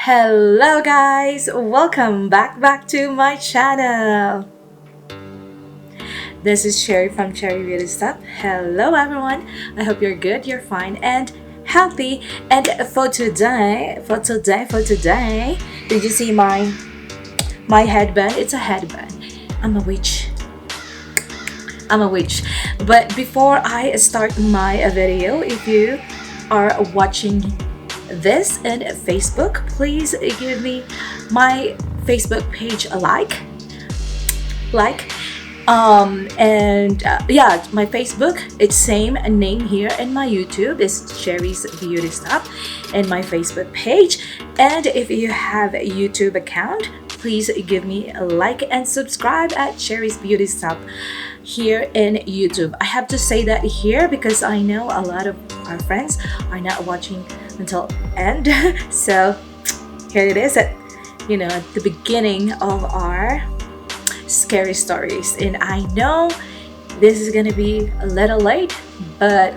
Hello guys, welcome back to my channel. This is Sherry from Cherry Beauty Stuff. Hello everyone. I hope you're good, you're fine and healthy. And for today, did you see my headband? It's a headband. I'm a witch. I'm a witch. But before I start my video, if you are watching this in Facebook, please give me my Facebook page a like and yeah, my Facebook, it's same name here, and my YouTube is Cherry's Beauty Stuff and my Facebook page. And if you have a YouTube account, please give me a like and subscribe at Cherry's Beauty Stuff here in YouTube. I have to say that here because I know a lot of our friends are not watching until end. So here it is at the beginning of our scary stories, and I know this is gonna be a little late, but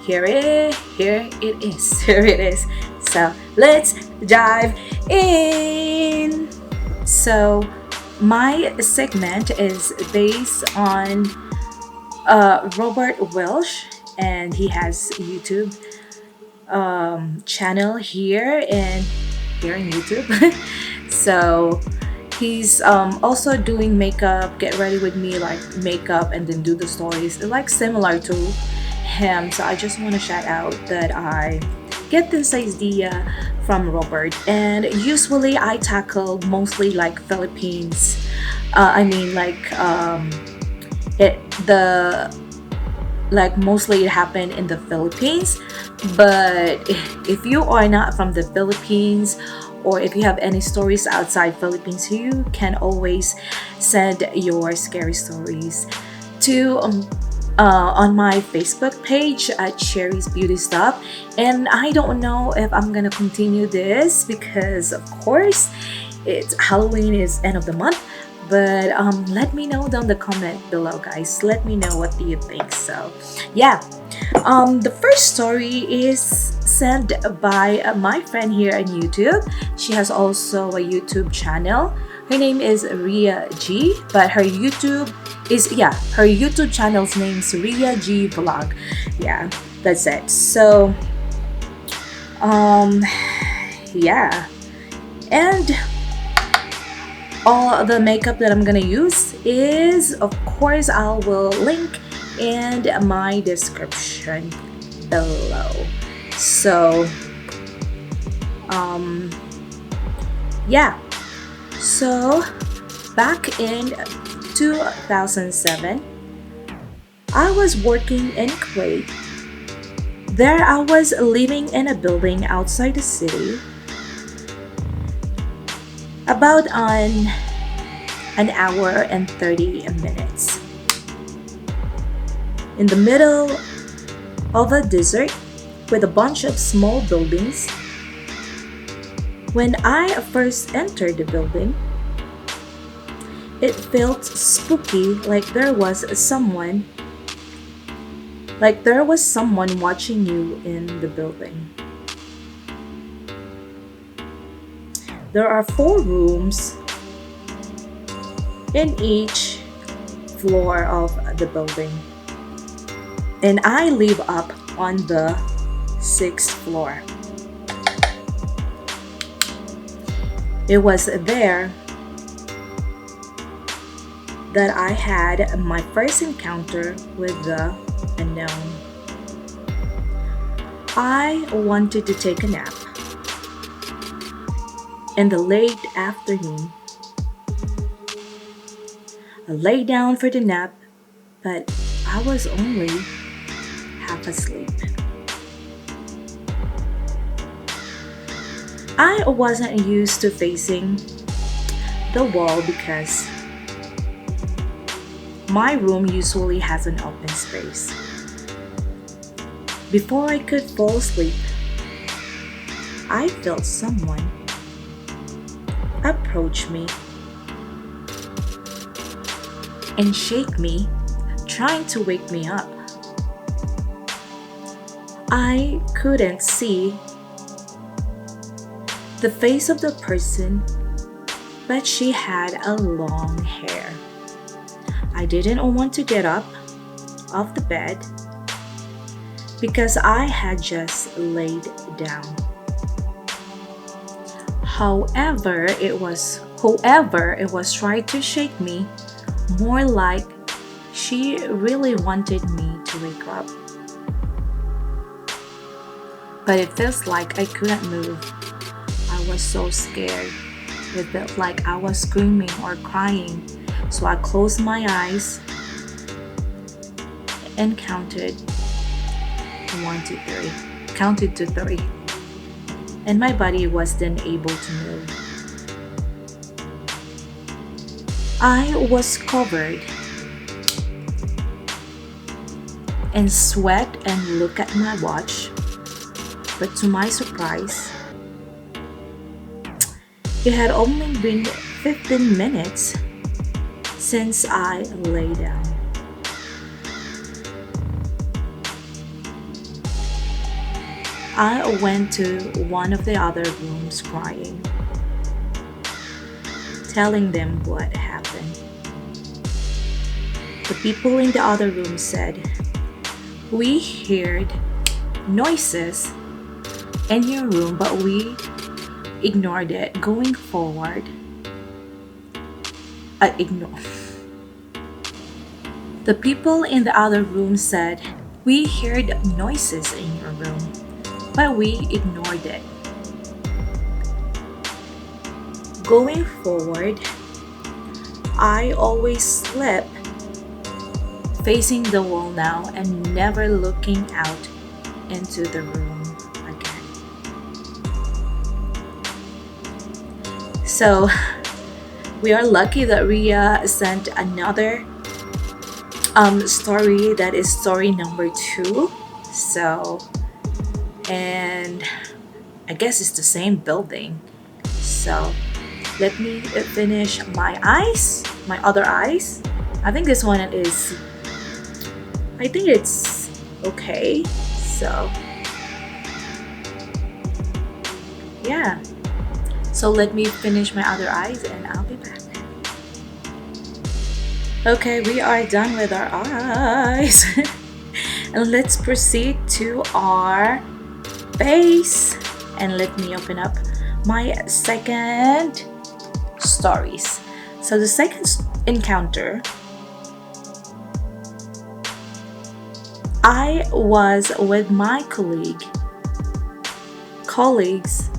here it is. Here it is. So let's dive in. So my segment is based on Robert Welsh, and he has YouTube channel here in YouTube. So he's also doing makeup, get ready with me, like makeup and then do the stories, like similar to him. So I just want to shout out that I get this idea from Robert, and usually I tackle mostly like Philippines. Mostly it happened in the Philippines. But if you are not from the Philippines, or if you have any stories outside Philippines, you can always send your scary stories to on my Facebook page at Cherry's Beauty Stuff. And I don't know if I'm gonna continue this because of course it's Halloween, is end of the month. But let me know down the comment below, guys. Let me know what do you think. So yeah, the first story is sent by my friend here on YouTube. She has also a YouTube channel. Her name is Ria G, but her YouTube channel's name is Ria G Vlog. Yeah, that's it. So yeah, and all the makeup that I'm gonna use is, of course, I will link in my description below. So yeah, so back in 2007 I was working in Kuwait. There I was living in a building outside the city, about an hour and 30 minutes, in the middle of a desert with a bunch of small buildings. When I first entered the building, it felt spooky, like there was someone watching you in the building. There are 4 rooms in each floor of the building, and I live up on the 6th floor. It was there that I had my first encounter with the unknown. I wanted to take a nap in the late afternoon. I lay down for the nap, but I was only half asleep. I wasn't used to facing the wall because my room usually has an open space. Before I could fall asleep, I felt someone approach me and shake me, trying to wake me up. I couldn't see the face of the person, but she had a long hair. I didn't want to get up off the bed because I had just laid down. However, it was trying to shake me, more like she really wanted me to wake up. But it feels like I couldn't move. I was so scared. It felt like I was screaming or crying. So I closed my eyes and counted 1, 2, 3. Counted to 3. And my body was then able to move. I was covered in sweat and looked at my watch. But to my surprise, it had only been 15 minutes since I lay down. I went to one of the other rooms crying, telling them what happened. The people in the other room said, "We heard noises in your room, but we ignored it. Going forward, The people in the other room said, "We heard noises in your room, but we ignored it. Going forward, I always sleep facing the wall now and never looking out into the room again." So we are lucky that Ria sent another story, that is story number 2. So, and I guess it's the same building. So let me finish my other eyes. I think this one it's okay. So yeah, so let me finish my other eyes and I'll be back. Okay, we are done with our eyes. And let's proceed to our face. And let me open up my second stories. So the second encounter, I was with my colleagues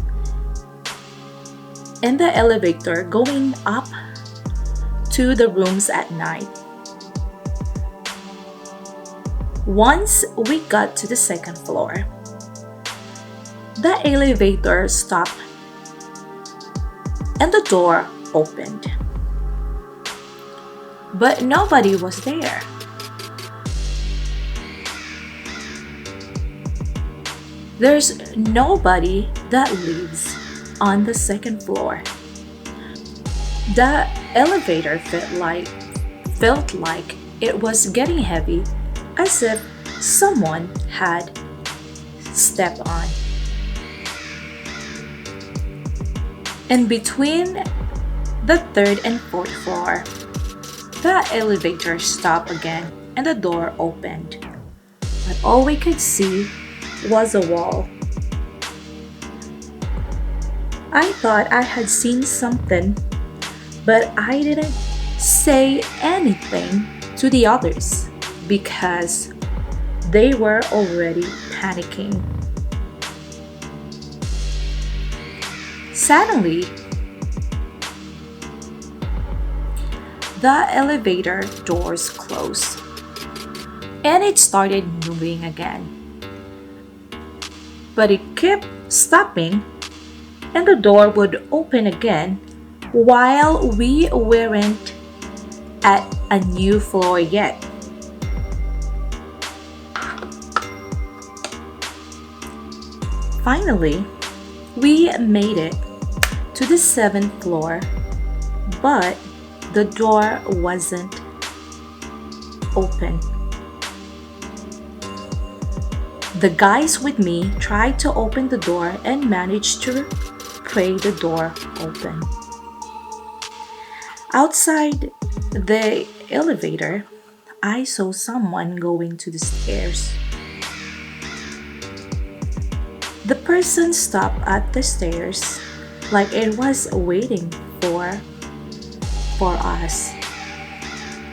in the elevator going up to the rooms at night. Once we got to the second floor, the elevator stopped and the door opened. But nobody was there. There's nobody that lives on the second floor. The elevator felt like it was getting heavy, as if someone had stepped on. And between the third and fourth floor, the elevator stopped again and the door opened. But all we could see was a wall. I thought I had seen something, but I didn't say anything to the others because they were already panicking. Suddenly, the elevator doors closed and it started moving again. But it kept stopping and the door would open again while we weren't at a new floor yet. Finally, we made it to the 7th floor, but the door wasn't open. The guys with me tried to open the door and managed to pray the door open. Outside the elevator, I saw someone going to the stairs. The person stopped at the stairs like it was waiting for us.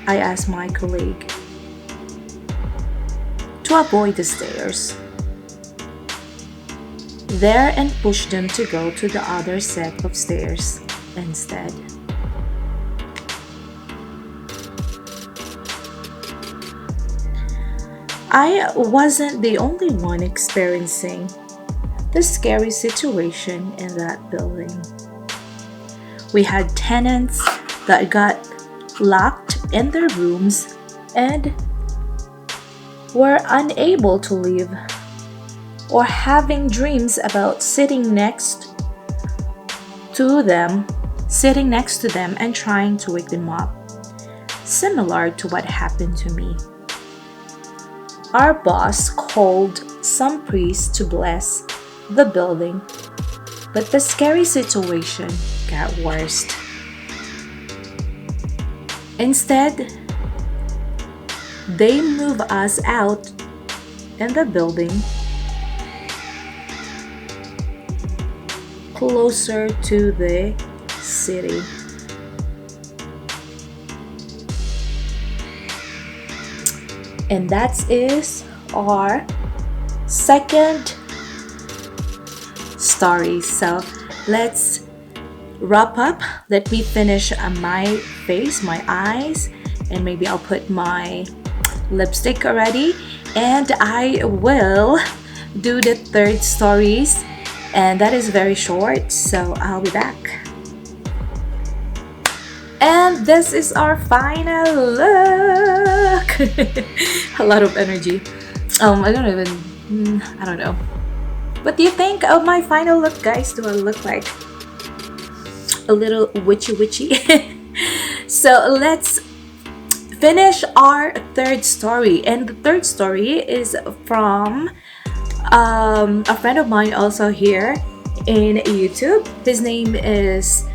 I asked my colleague to avoid the stairs there and pushed them to go to the other set of stairs instead. I wasn't the only one experiencing the scary situation in that building. We had tenants that got locked in their rooms and were unable to leave, or having dreams about sitting next to them and trying to wake them up, similar to what happened to me. Our boss called some priests to bless the building, but the scary situation got worse. Instead, they moved us out in the building closer to the city. And that is our second story. So let's wrap up. Let me finish my face, my eyes, and maybe I'll put my lipstick already, and I will do the third stories, and that is very short, so I'll be back. And this is our final look. A lot of energy. I don't know. What do you think of my final look, guys? Do I look like a little witchy? So let's finish our third story. And the third story is from a friend of mine also here in YouTube. His name is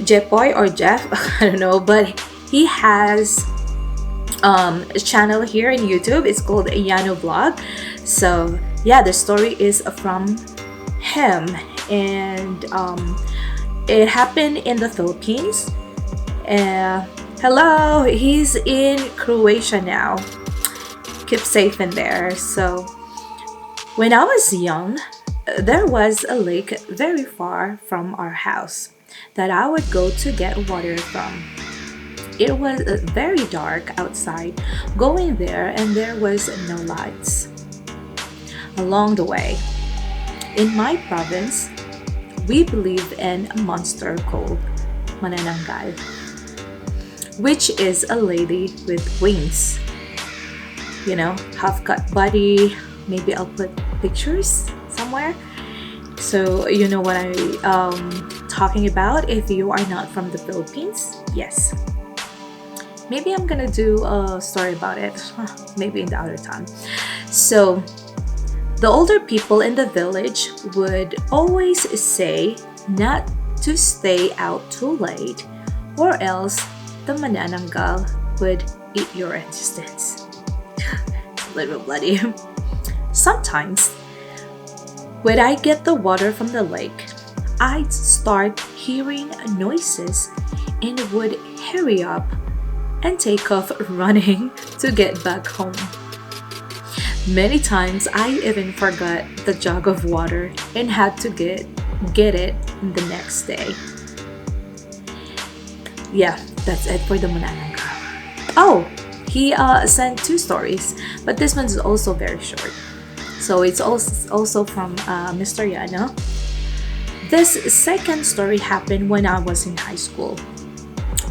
Jepoy or Jeff, I don't know, but he has a channel here in YouTube. It's called Yano Vlog. So yeah, the story is from him, and it happened in the Philippines. Hello, he's in Croatia now. Keep safe in there. So when I was young, there was a lake very far from our house that I would go to get water from. It was very dark outside going there, and there was no lights along the way. In my province, we believe in a monster called manananggal, which is a lady with wings. You know, half-cut body. Maybe I'll put pictures somewhere, so you know what I'm talking about if you are not from the Philippines. Yes, maybe I'm gonna do a story about it, maybe in the other time. So the older people in the village would always say not to stay out too late, or else the manananggal would eat your existence. It's a little bloody. Sometimes when I get the water from the lake, I'd start hearing noises and would hurry up and take off running to get back home. Many times I even forgot the jug of water and had to get it the next day. Yeah, that's it for the manananggal. Oh, he sent 2 stories, but this one is also very short. So it's also from Mr. Yano. This second story happened when I was in high school.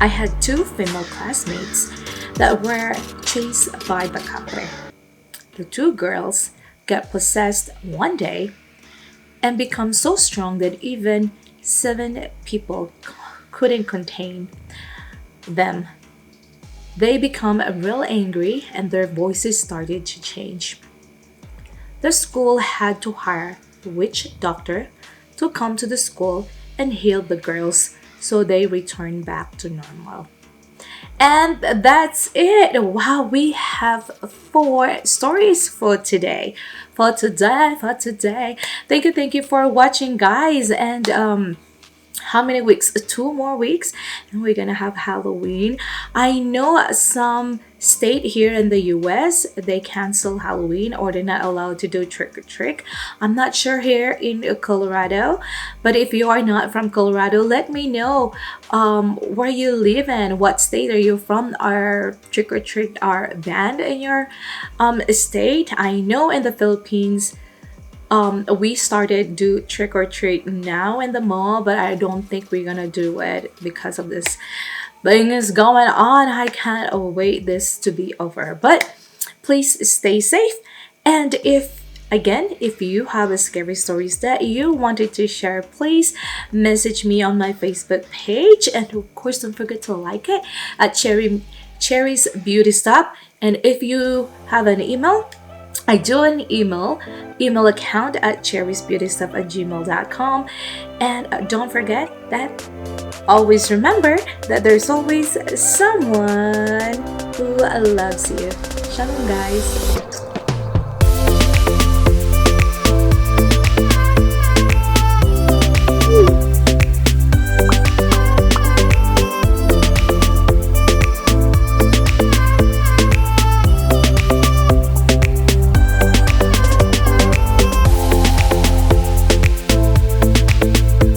I had 2 female classmates that were chased by the kapre. The 2 girls got possessed one day and become so strong that even 7 people couldn't contain them. They become real angry and their voices started to change. The school had to hire a witch doctor to come to the school and healed the girls so they return back to normal. And that's it. Wow, we have 4 stories for today. For today. Thank you for watching, guys. And how many weeks? 2 more weeks and we're gonna have Halloween. I know some state here in the US, they cancel Halloween or they're not allowed to do trick or treat. I'm not sure here in Colorado, but if you are not from Colorado, let me know where you live in, what state are you from. Are trick or treat are banned in your state? I know in the Philippines we started do trick or treat now in the mall, but I don't think we're gonna do it because of this thing is going on. I can't wait this to be over. But please stay safe. And if you have a scary stories that you wanted to share, please message me on my Facebook page, and of course don't forget to like it at Cherry's Beauty Stop. And if you have an email, I do an email account at cherriesbeautystuff@gmail.com. And don't forget that always remember that there's always someone who loves you. Shalom, guys.